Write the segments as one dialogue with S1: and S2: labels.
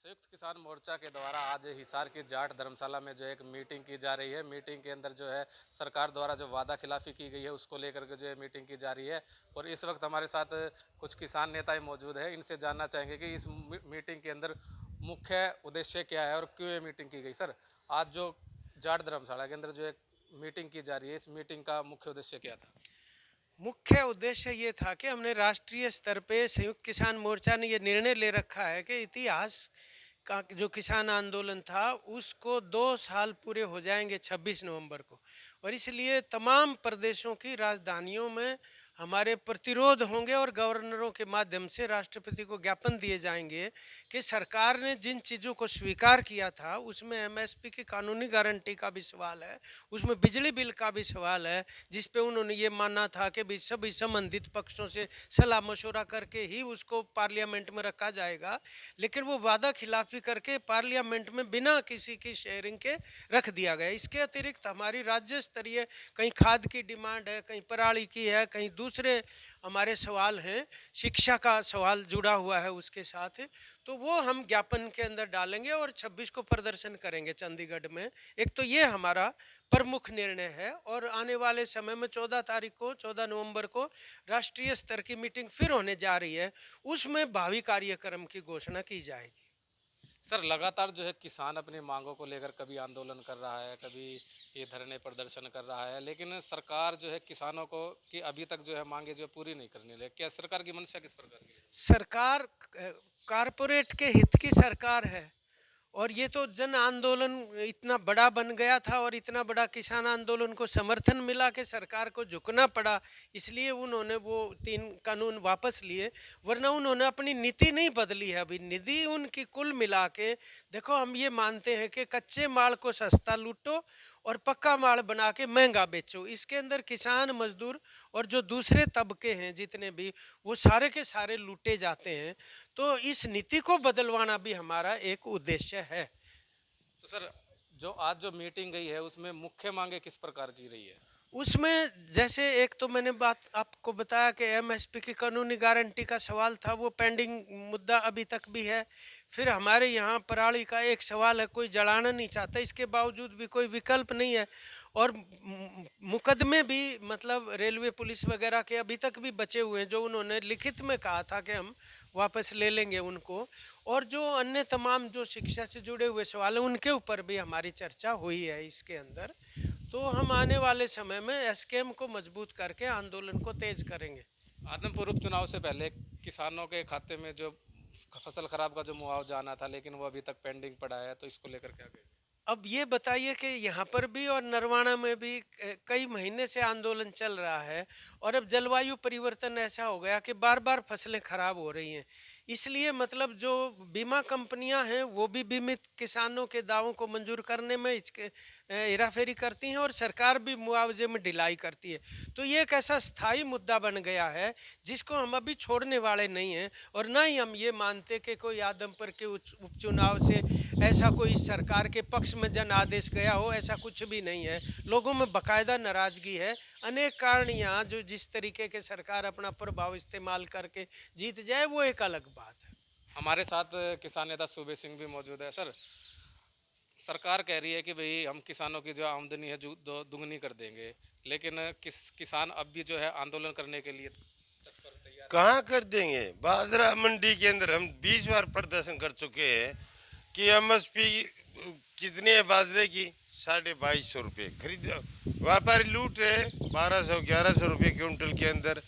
S1: संयुक्त किसान मोर्चा के द्वारा आज हिसार की जाट धर्मशाला में जो एक मीटिंग की जा रही है। मीटिंग के अंदर जो है सरकार द्वारा जो वादा खिलाफी की गई है उसको लेकर के जो है मीटिंग की जा रही है। और इस वक्त हमारे साथ कुछ किसान नेताएं मौजूद हैं। इनसे जानना चाहेंगे कि इस मीटिंग के अंदर मुख्य उद्देश्य क्या है और क्यों ये मीटिंग की गई। सर, आज जो जाट धर्मशाला के अंदर जो एक मीटिंग की जा रही है, इस मीटिंग का मुख्य उद्देश्य क्या था?
S2: मुख्य उद्देश्य ये था कि हमने राष्ट्रीय स्तर पे संयुक्त किसान मोर्चा ने ये निर्णय ले रखा है कि इतिहास का जो किसान आंदोलन था उसको 2 साल पूरे हो जाएंगे 26 नवंबर को। और इसलिए तमाम प्रदेशों की राजधानियों में हमारे प्रतिरोध होंगे और गवर्नरों के माध्यम से राष्ट्रपति को ज्ञापन दिए जाएंगे कि सरकार ने जिन चीज़ों को स्वीकार किया था उसमें एमएसपी की कानूनी गारंटी का भी सवाल है, उसमें बिजली बिल का भी सवाल है, जिस पे उन्होंने ये माना था कि भी सभी संबंधित पक्षों से सलाह मशवरा करके ही उसको पार्लियामेंट में रखा जाएगा। लेकिन वो वादा खिलाफी करके पार्लियामेंट में बिना किसी की शेयरिंग के रख दिया गया। इसके अतिरिक्त हमारी राज्य स्तरीय कहीं खाद की डिमांड है, कहीं पराली की है, कहीं दूसरे हमारे सवाल हैं, शिक्षा का सवाल जुड़ा हुआ है उसके साथ। तो वो हम ज्ञापन के अंदर डालेंगे और 26 को प्रदर्शन करेंगे चंडीगढ़ में। एक तो ये हमारा प्रमुख निर्णय है और आने वाले समय में 14 तारीख को 14 नवंबर को राष्ट्रीय स्तर की मीटिंग फिर होने जा रही है। उसमें भावी कार्यक्रम की घोषणा की जाएगी।
S1: सर, लगातार जो है किसान अपनी मांगों को लेकर कभी आंदोलन कर रहा है, कभी ये धरने प्रदर्शन कर रहा है, लेकिन सरकार जो है किसानों को की अभी तक जो है मांगे जो पूरी नहीं करने लगी। क्या सरकार की मंशा किस प्रकार की है?
S2: सरकार कारपोरेट के हित की सरकार है। और ये तो जन आंदोलन इतना बड़ा बन गया था और इतना बड़ा किसान आंदोलन को समर्थन मिला कि सरकार को झुकना पड़ा, इसलिए उन्होंने वो 3 कानून वापस लिए। वरना उन्होंने अपनी नीति नहीं बदली है। अभी नीति उनकी कुल मिला के देखो, हम ये मानते हैं कि कच्चे माल को सस्ता लूटो और पक्का माल बना के महंगा बेचो। इसके अंदर किसान, मजदूर और जो दूसरे तबके हैं जितने भी, वो सारे के सारे लूटे जाते हैं। तो इस नीति को बदलवाना भी हमारा एक उद्देश्य है।
S1: तो सर, जो आज जो मीटिंग गई है उसमें मुख्य मांगे किस प्रकार की रही है?
S2: उसमें जैसे एक तो मैंने बात आपको बताया कि एमएसपी की कानूनी गारंटी का सवाल था, वो पेंडिंग मुद्दा अभी तक भी है। फिर हमारे यहाँ पराली का एक सवाल है, कोई जलाना नहीं चाहता, इसके बावजूद भी कोई विकल्प नहीं है। और मुकदमे भी, मतलब रेलवे पुलिस वगैरह के अभी तक भी बचे हुए हैं, जो उन्होंने लिखित में कहा था कि हम वापस ले लेंगे उनको। और जो अन्य तमाम जो शिक्षा से जुड़े हुए सवाल हैं उनके ऊपर भी हमारी चर्चा हुई है इसके अंदर। तो हम आने वाले समय में एसकेएम को मजबूत करके आंदोलन को तेज करेंगे।
S1: आदमपुर उपचुनाव से पहले किसानों के खाते में जो फसल खराब का जो मुआवजा आना था, लेकिन वो अभी तक पेंडिंग पड़ा है, तो इसको लेकर क्या कहें?
S2: अब ये बताइए कि यहाँ पर भी और नरवाना में भी कई महीने से आंदोलन चल रहा है और अब जलवायु परिवर्तन ऐसा हो गया कि बार बार फसलें खराब हो रही हैं। इसलिए मतलब जो बीमा कंपनियां हैं वो भी बीमित किसानों के दावों को मंजूर करने में हेराफेरी करती हैं और सरकार भी मुआवजे में ढिलाई करती है। तो ये एक ऐसा स्थायी मुद्दा बन गया है जिसको हम अभी छोड़ने वाले नहीं हैं। और ना ही हम ये मानते कि कोई आदमपुर के उपचुनाव से ऐसा कोई सरकार के पक्ष में जन आदेश गया हो, ऐसा कुछ भी नहीं है। लोगों में बाकायदा नाराजगी है। अनेक कारण यहाँ जो जिस तरीके के सरकार अपना प्रभाव इस्तेमाल करके जीत जाए वो एक अलग बात है।
S1: हमारे साथ किसान नेता सूबे सिंह भी मौजूद है। सर, सरकार कह रही है कि भाई हम किसानों की जो आमदनी है जो दुगनी कर देंगे, लेकिन किसान अब भी जो है आंदोलन करने के लिए तत्पर तैयार
S3: कहाँ कर देंगे। बाजरा मंडी के अंदर हम 20 बार प्रदर्शन कर चुके हैं कि एमएसपी कितनी है बाजरे की, 2250 रुपये खरीद। व्यापारी लूट रहे 1200-1100 रुपये क्विंटल के अंदर।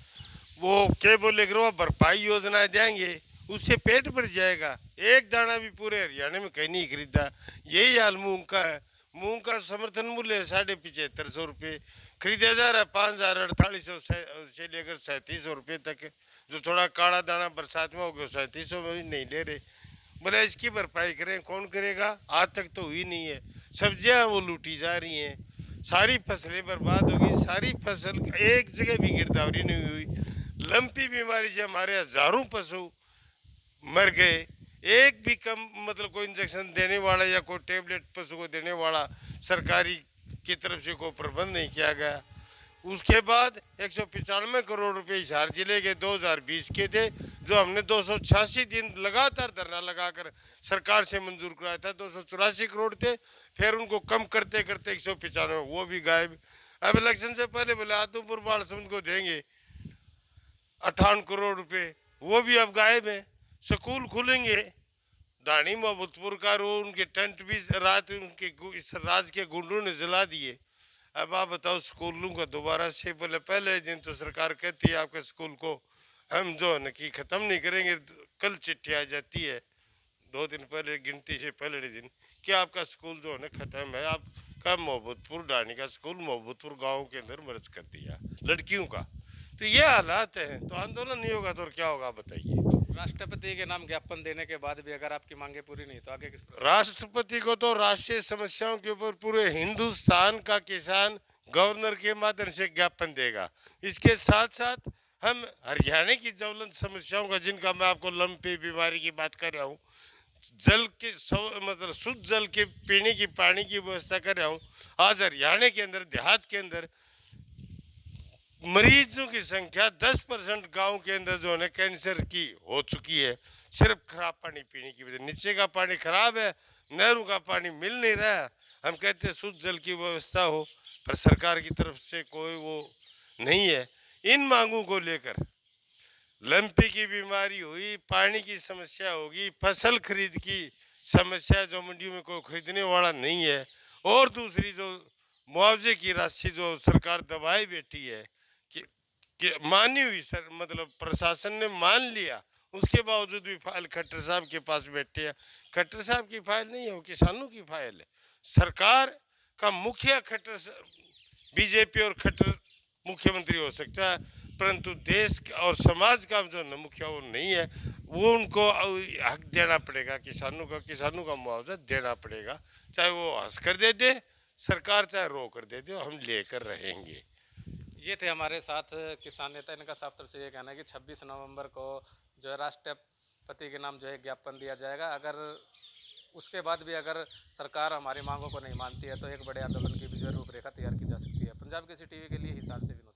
S3: वो क्या बोले कि वो भरपाई योजना देंगे, उससे पेट भर जाएगा। एक दाना भी पूरे हरियाणा में कहीं नहीं खरीदा। यही हाल मूंग का है। मूंग का समर्थन मूल्य है 7550 रुपये, खरीदा जा रहा है 5000-4800 से लेकर 3700 रुपये तक। जो थोड़ा काला दाना बरसात में हो गया 3700 में भी नहीं ले रहे। बोले इसकी भरपाई करें, कौन करेगा? आज तक तो हुई नहीं है। सब्जियां वो लूटी जा रही हैं, सारी फसलें बर्बाद होगी। सारी फसल एक जगह भी गिरदावरी नहीं हुई। लंपी बीमारी से हमारे हजारों पशु मर गए। एक भी कम मतलब कोई इंजेक्शन देने वाला या कोई टेबलेट पशु को देने वाला सरकारी की तरफ से कोई प्रबंध नहीं किया गया। उसके बाद 195 करोड़ रुपए हिसार जिले के 2020 के थे, जो हमने 286 दिन लगातार धरना लगाकर सरकार से मंजूर कराया था। 284 करोड़ थे, फिर उनको कम करते करते 195, वो भी गायब। अब इलेक्शन से पहले बोले आदमपुर बाल समुद को देंगे 58 करोड़ रुपए, वो भी अब गायब है। स्कूल खुलेंगे, डाणी मोहब्बतपुर का रो उनके टेंट भी रात उनके इस राज के गुंडों ने जला दिए। अब आप बताओ स्कूलों का दोबारा से, बोले पहले दिन तो सरकार कहती है आपके स्कूल को हम जो है ना कि ख़त्म नहीं करेंगे, कल चिट्ठी आ जाती है 2 दिन पहले, गिनती से पहले दिन कि आपका स्कूल जो है ना ख़त्म है। आपका मोहब्बतपुर डाणी का स्कूल मोहब्बतपुर गांव के अंदर मर्ज कर दिया लड़कियों का। तो ये हालात हैं, तो आंदोलन नहीं होगा तो और क्या होगा बताइए।
S1: राष्ट्रपति के नाम ज्ञापन देने के बाद भी अगर आपकी मांगे पूरी नहीं तो आगे किस प्रकार?
S3: राष्ट्रपति को तो राष्ट्रीय समस्याओं के ऊपर पूरे हिंदुस्तान का किसान गवर्नर के माध्यम से ज्ञापन देगा। इसके साथ साथ हम हरियाणा की ज्वलंत समस्याओं का, जिनका मैं आपको लंपी बीमारी की बात कर रहा हूँ, जल के मतलब शुद्ध जल के पीने की पानी की व्यवस्था कर रहा हूँ। आज हरियाणा के अंदर देहात के अंदर मरीजों की संख्या 10% गांव के अंदर जो है कैंसर की हो चुकी है, सिर्फ खराब पानी पीने की वजह। नीचे का पानी खराब है, नहरों का पानी मिल नहीं रहा है। हम कहते हैं शुद्ध जल की व्यवस्था हो, पर सरकार की तरफ से कोई वो नहीं है। इन मांगों को लेकर लंपी की बीमारी हुई, पानी की समस्या होगी, फसल खरीद की समस्या जो मंडियों में कोई खरीदने वाला नहीं है, और दूसरी जो मुआवजे की राशि जो सरकार दबाए बैठी है कि मानी हुई सर, मतलब प्रशासन ने मान लिया, उसके बावजूद भी फाइल खट्टर साहब के पास बैठे है। खट्टर साहब की फाइल नहीं है, वो किसानों की फाइल है। सरकार का मुखिया खट्टर बीजेपी और खट्टर मुख्यमंत्री हो सकता है, परंतु देश और समाज का जो न मुखिया वो नहीं है। वो उनको हक देना पड़ेगा, किसानों का मुआवजा देना पड़ेगा, चाहे वो हंस कर दे दे सरकार, चाहे रो कर दे दे, हम लेकर रहेंगे।
S1: ये थे हमारे साथ किसान नेता। इनका साफ तौर से ये कहना है कि 26 नवंबर को जो है राष्ट्रपति के नाम जो है ज्ञापन दिया जाएगा। अगर उसके बाद भी अगर सरकार हमारी मांगों को नहीं मानती है तो एक बड़े आंदोलन की भी जो है रूपरेखा तैयार की जा सकती है। पंजाब केसरी टीवी के लिए हिसार से विनोद।